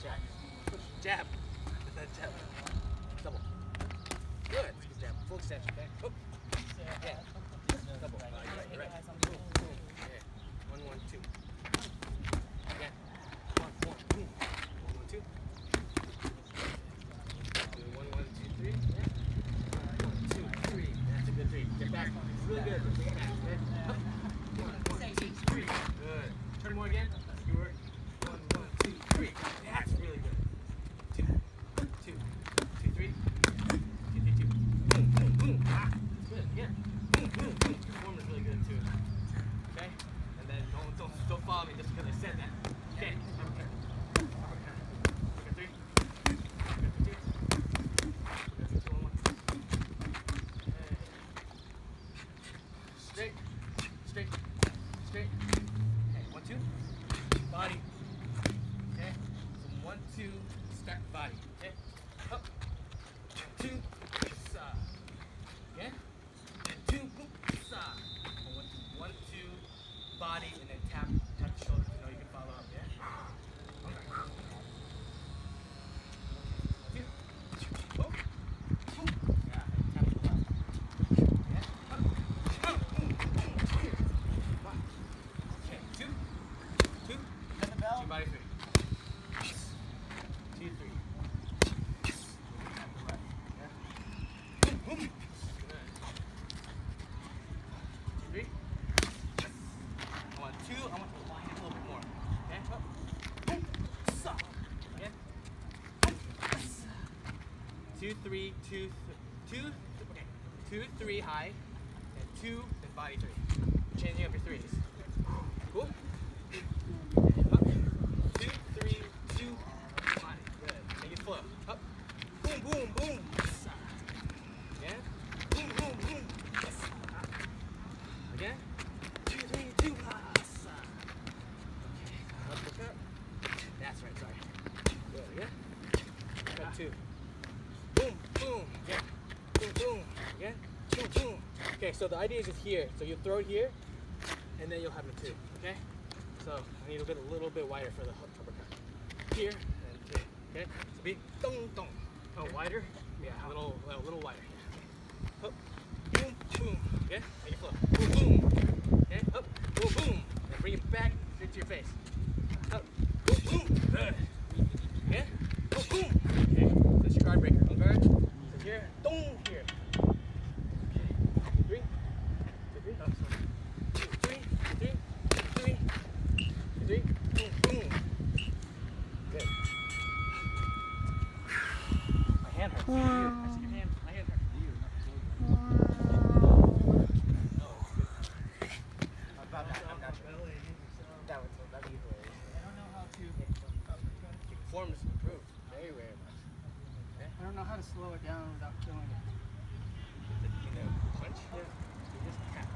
Jab. Jab. Jab. Double. Good. Good jab. Full extension. Okay. Oh. Yeah. Double. Right. Right. Boom. Boom. Yeah. 1, 1, 2. Again. 1, 1, boom. 1, 1, 2. 1, 1, 2, 3. Yeah. 1, 2, 3. That's a good 3. Get back. It's really good. Get back. Okay. Up. 1, 1, 2, 3. Good. Turn more again. Good work. 1, 1, 2, 3. That's really good. 2, 2, 2, 3. 2, 3, 2. Boom, boom, boom. Ah, that's good. Yeah. Boom, boom, boom. Your form is really good too. Okay. And then don't follow me just because I said that. Okay. Uppercut. Uppercut. Uppercut 3. Uppercut 2. Uppercut 2, 1, 1. Okay. Straight. Straight. Straight. Okay. 1, 2. Body. Okay. So 1, 2. Start body. Okay. Up. 2. Side. Okay. And 2. Boom. Side. 1, 2. Body and then tap the shoulders. You know you can follow up. Yeah. Okay. 2. Oh. Yeah. Tap the left. Yeah. Up. Boom. Okay. 2. 2. And the bell. 2 body 3. 2, 3. Tap the left. Yeah. Boom. Boom. Good. 2, 3. I want 2. I want to line it a little bit more. Okay. Up. Boom. Stop. Again. Boom. 2, 3. 2. 2. Okay. 2, 3 high. And 2. Then body 3. Changing up your 3s. Cool. Up. 2, 3, 2. Body. Good. Make it flow. Up. Boom, boom, boom. Again. Boom, boom, boom. Yes. Again. 2, 3, 2. Okay. Uppercut. That's right. Sorry. Good. Again. Cut 2. Boom, boom. Again. Boom, boom. Again. Boom, boom. Okay. So the idea is just here. So you throw it here, and then you'll have a 2. Okay. So I need to get a little bit wider for the uppercut. Here and 2. Okay. So be dong dong. Oh, wider? Yeah, a little wider. Up, boom, boom. Okay, make it flow. Boom, boom. Okay, up, boom, boom. And bring it back straight to your face. Up, boom, boom. Good. Okay, boom, boom. Okay, so that's your guard breaker. On guard. So here, dong, here. Okay, 3, 2, 3. Oh, sorry. 2, 3, 3, 3, 3. Boom, boom. Good. My hand hurts. I see your hand. My hand hurts. Form is improved. Very much. Okay? I don't know how to slow it down without killing it. You know, punch. Yeah. You just tap.